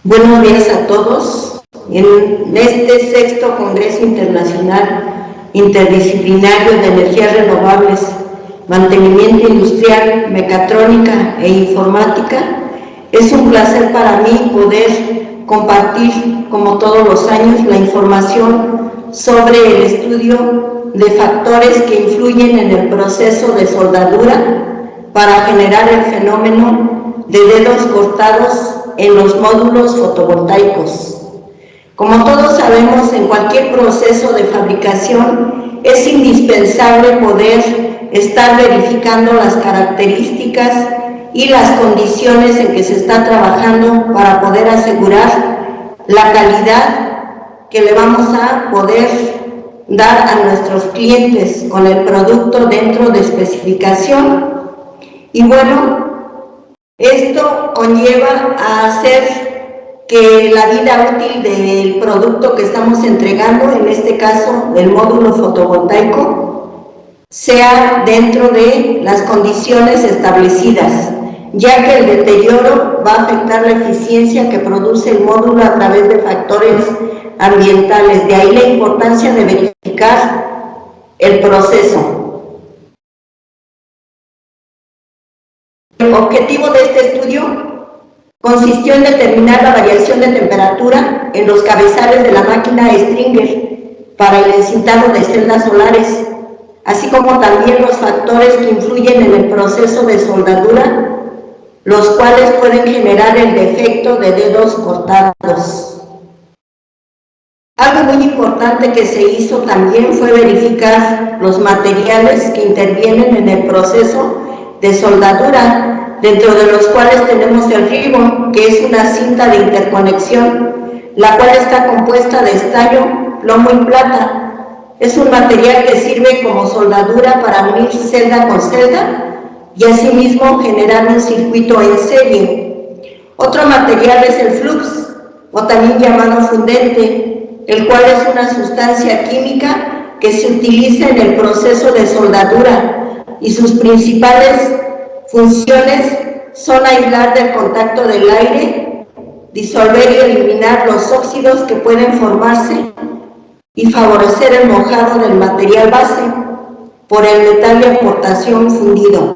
Buenos días a todos. En este sexto Congreso Internacional Interdisciplinario de Energías Renovables, Mantenimiento Industrial, Mecatrónica e Informática, es un placer para mí poder compartir, como todos los años, la información sobre el estudio de factores que influyen en el proceso de soldadura para generar el fenómeno de dedos cortados en los módulos fotovoltaicos. Como todos sabemos, en cualquier proceso de fabricación es indispensable poder estar verificando las características y las condiciones en que se está trabajando para poder asegurar la calidad que le vamos a poder dar a nuestros clientes con el producto dentro de especificación. Y bueno, esto conlleva a hacer que la vida útil del producto que estamos entregando, en este caso del módulo fotovoltaico, sea dentro de las condiciones establecidas, ya que el deterioro va a afectar la eficiencia que produce el módulo a través de factores ambientales. De ahí la importancia de verificar el proceso. El objetivo de este estudio consistió en determinar la variación de temperatura en los cabezales de la máquina Stringer para el encintado de celdas solares, así como también los factores que influyen en el proceso de soldadura, los cuales pueden generar el defecto de dedos cortados. Algo muy importante que se hizo también fue verificar los materiales que intervienen en el proceso de soldadura, dentro de los cuales tenemos el ribbon, que es una cinta de interconexión, la cual está compuesta de estaño, plomo y plata. Es un material que sirve como soldadura para unir celda con celda y asimismo generar un circuito en serie. Otro material es el flux, o también llamado fundente, el cual es una sustancia química que se utiliza en el proceso de soldadura y sus principales funciones son aislar del contacto del aire, disolver y eliminar los óxidos que pueden formarse y favorecer el mojado del material base por el metal de aportación fundido,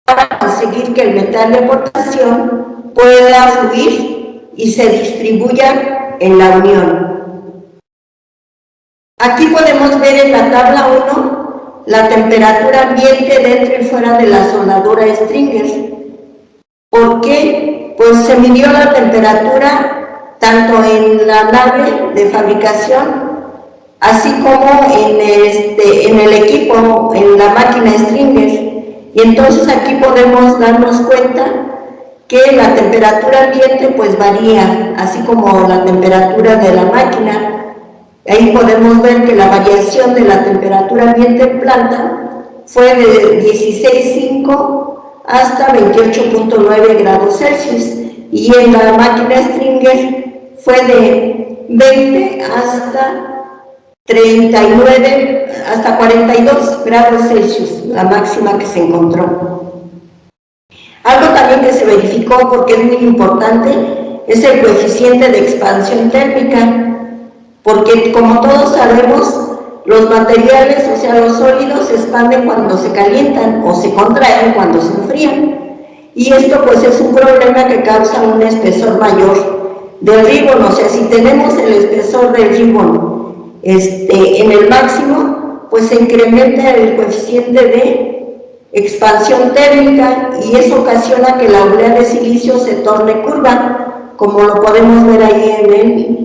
para conseguir que el metal de aportación pueda fluir y se distribuya en la unión. Aquí podemos ver en la tabla 1 la temperatura ambiente dentro y fuera de la soldadura Stringer. ¿Por qué? Pues se midió la temperatura tanto en la nave de fabricación, así como en el equipo, en la máquina Stringer. Y entonces aquí podemos darnos cuenta que la temperatura ambiente pues varía, así como la temperatura de la máquina. Ahí podemos ver que la variación de la temperatura ambiente en planta fue de 16.5 hasta 28.9 grados Celsius, y en la máquina Stringer fue de 20 hasta 39, hasta 42 grados Celsius, la máxima que se encontró. Algo también que se verificó, porque es muy importante, es el coeficiente de expansión térmica, porque como todos sabemos, los materiales, o sea, los sólidos, se expanden cuando se calientan o se contraen cuando se enfrían. Y esto pues es un problema que causa un espesor mayor del ribbon. O sea, si tenemos el espesor del ribbon en el máximo, pues se incrementa el coeficiente de expansión térmica y eso ocasiona que la urea de silicio se torne curva, como lo podemos ver ahí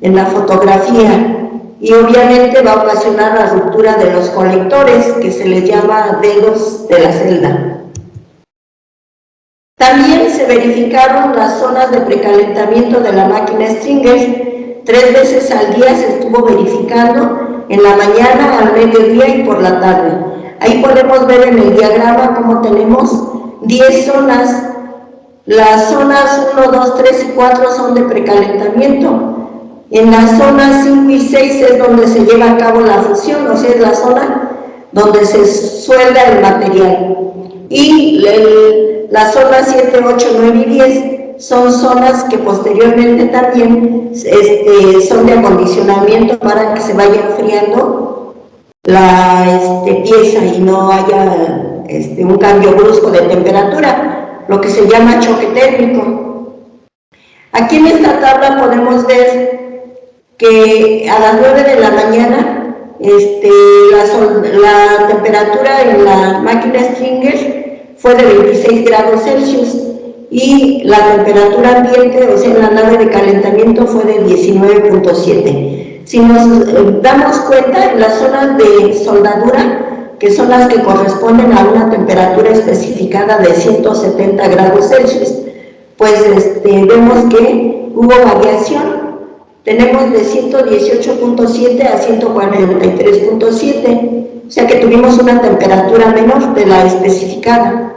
en la fotografía, y obviamente va a ocasionar la ruptura de los colectores, que se les llama dedos de la celda. También se verificaron las zonas de precalentamiento de la máquina Stringer. 3 veces al día se estuvo verificando, en la mañana, al mediodía y por la tarde. Ahí podemos ver en el diagrama cómo tenemos 10 zonas. Las zonas 1, 2, 3 y 4 son de precalentamiento. En las zonas 5 y 6 es donde se lleva a cabo la fusión, o sea, es la zona donde se suelda el material. Y las zonas 7, 8, 9 y 10 son zonas que posteriormente también son de acondicionamiento para que se vaya enfriando la pieza y no haya un cambio brusco de temperatura, lo que se llama choque térmico. Aquí en esta tabla podemos ver que a las 9 de la mañana la temperatura en la máquina Stringer fue de 26 grados Celsius y la temperatura ambiente, o sea, en la nave de calentamiento, fue de 19.7. Si nos damos cuenta, en las zonas de soldadura, que son las que corresponden a una temperatura especificada de 170 grados Celsius, pues vemos que hubo variación. Tenemos de 118.7 a 143.7, o sea que tuvimos una temperatura menor de la especificada.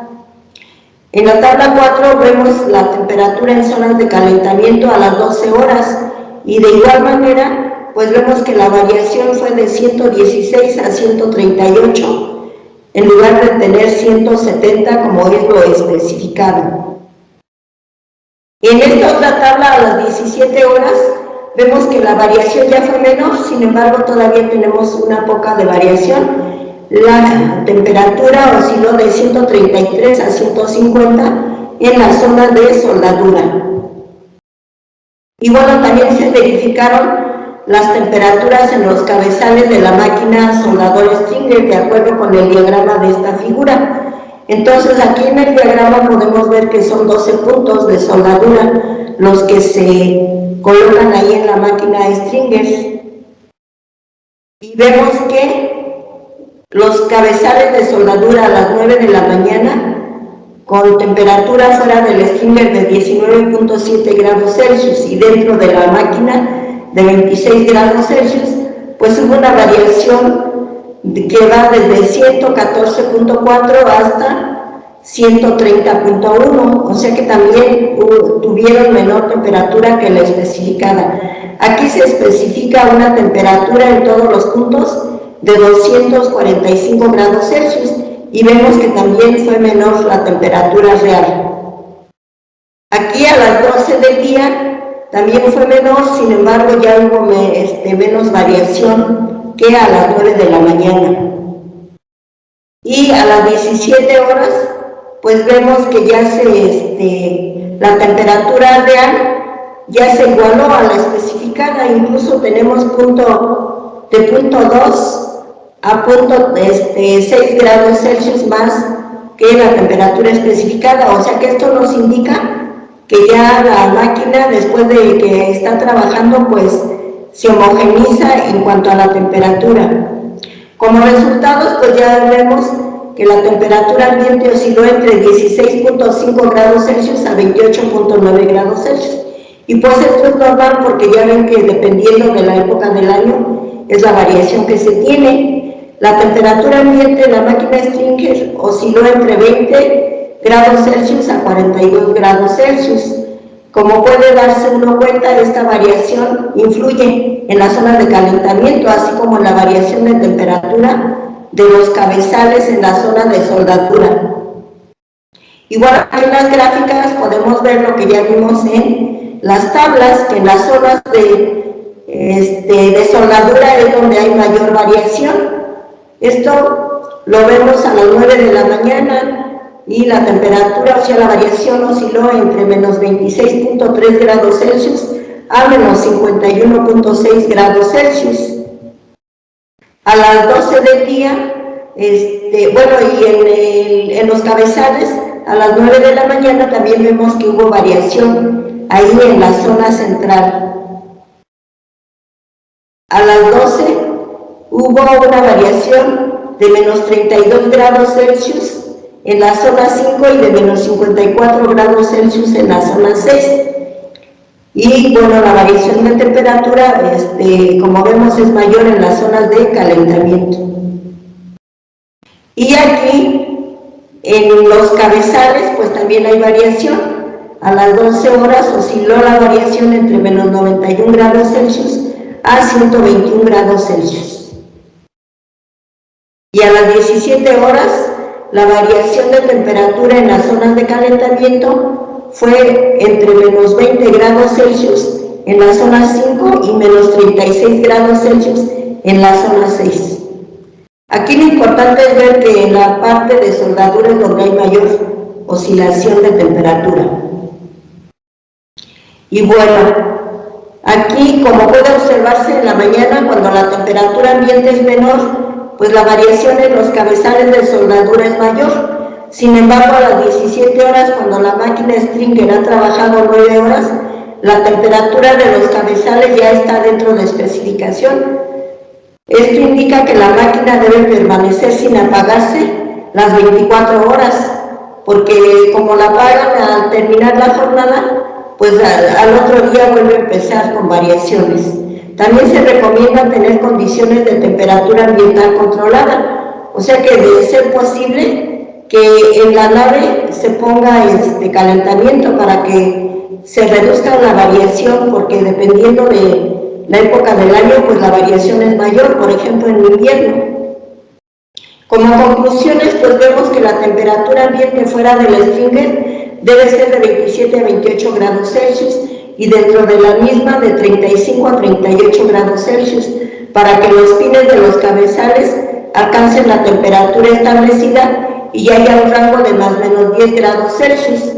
En la tabla 4 vemos la temperatura en zonas de calentamiento a las 12 horas y de igual manera pues vemos que la variación fue de 116 a 138 en lugar de tener 170 como es lo especificado. En esta otra tabla a las 17 horas vemos que la variación ya fue menor, sin embargo todavía tenemos una poca de variación. La temperatura osciló de 133 a 150 en la zona de soldadura. Y bueno, también se verificaron las temperaturas en los cabezales de la máquina soldador Stringer de acuerdo con el diagrama de esta figura. Entonces aquí en el diagrama podemos ver que son 12 puntos de soldadura los que se colocan ahí en la máquina Stringer. Y vemos que los cabezales de soldadura a las 9 de la mañana, con temperatura fuera del Stringer de 19.7 grados Celsius y dentro de la máquina de 26 grados Celsius, pues hubo una variación que va desde 114.4 hasta 130.1, o sea que también tuvieron menor temperatura que la especificada. Aquí se especifica una temperatura en todos los puntos de 245 grados Celsius y vemos que también fue menor la temperatura real. Aquí a las 12 del día también fue menor, sin embargo ya hubo menos variación que a las 9 de la mañana. Y a las 17 horas pues vemos que ya la temperatura real ya se igualó a la especificada, incluso tenemos de punto 2 a punto 6 grados Celsius más que la temperatura especificada, o sea que esto nos indica que ya la máquina, después de que está trabajando, pues se homogeniza en cuanto a la temperatura. Como resultados, pues ya vemos que la temperatura ambiente osciló entre 16.5 grados Celsius a 28.9 grados Celsius. Y pues esto es normal porque ya ven que dependiendo de la época del año es la variación que se tiene. La temperatura ambiente en la máquina Stringer osciló entre 20 grados Celsius a 42 grados Celsius. Como puede darse uno cuenta, esta variación influye en la zona de calentamiento, así como en la variación de temperatura de los cabezales en la zona de soldadura. Igual en las gráficas podemos ver lo que ya vimos en las tablas, que en las zonas de soldadura es donde hay mayor variación. Esto lo vemos a las 9 de la mañana y la temperatura, o sea, la variación osciló entre menos 26.3 grados Celsius a menos 51.6 grados Celsius. A las 12 del día, bueno, y en los cabezales, a las 9 de la mañana también vemos que hubo variación ahí en la zona central. A las 12 hubo una variación de menos 32 grados Celsius en la zona 5 y de menos 54 grados Celsius en la zona 6. Y bueno, la variación de temperatura, como vemos, es mayor en las zonas de calentamiento. Y aquí, en los cabezales, pues también hay variación. A las 12 horas osciló la variación entre menos 91 grados Celsius a 121 grados Celsius. Y a las 17 horas, la variación de temperatura en las zonas de calentamiento fue entre menos 20 grados Celsius en la zona 5 y menos 36 grados Celsius en la zona 6. Aquí lo importante es ver que en la parte de soldadura es donde hay mayor oscilación de temperatura. Y bueno, aquí, como puede observarse en la mañana, cuando la temperatura ambiente es menor, pues la variación en los cabezales de soldadura es mayor. Sin embargo, a las 17 horas, cuando la máquina Stringer ha trabajado 9 horas, la temperatura de los cabezales ya está dentro de especificación. Esto indica que la máquina debe permanecer sin apagarse las 24 horas, porque como la apagan al terminar la jornada, pues al otro día vuelve a empezar con variaciones. También se recomienda tener condiciones de temperatura ambiental controlada, o sea que de ser posible que en la nave se ponga calentamiento para que se reduzca la variación, porque dependiendo de la época del año, pues la variación es mayor, por ejemplo en invierno. Como conclusiones, pues vemos que la temperatura ambiente fuera del Stringer debe ser de 27 a 28 grados Celsius y dentro de la misma de 35 a 38 grados Celsius, para que los pines de los cabezales alcancen la temperatura establecida y haya un rango de más o menos 10 grados Celsius.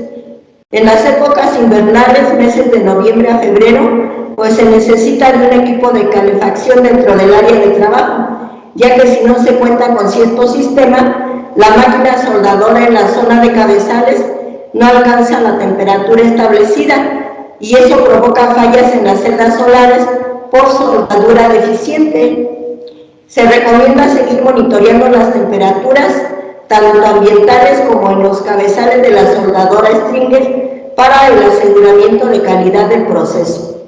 En las épocas invernales, meses de noviembre a febrero, pues se necesita de un equipo de calefacción dentro del área de trabajo, ya que si no se cuenta con cierto sistema, la máquina soldadora en la zona de cabezales no alcanza la temperatura establecida y eso provoca fallas en las celdas solares por soldadura deficiente. Se recomienda seguir monitoreando las temperaturas tanto ambientales como en los cabezales de la soldadora Stringer para el aseguramiento de calidad del proceso.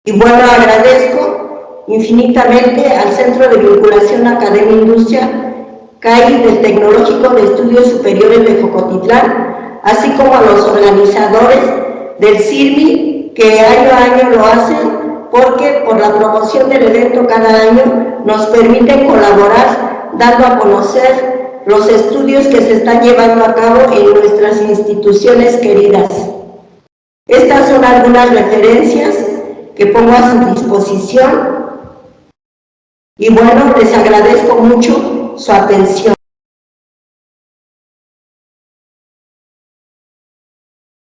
Y bueno, agradezco infinitamente al Centro de Vinculación Academia Industria, CAI del Tecnológico de Estudios Superiores de Jocotitlán, así como a los organizadores del CIRMI, que año a año lo hacen, porque por la promoción del evento cada año nos permiten colaborar dando a conocer los estudios que se están llevando a cabo en nuestras instituciones queridas. Estas son algunas referencias que pongo a su disposición y bueno, les agradezco mucho su atención.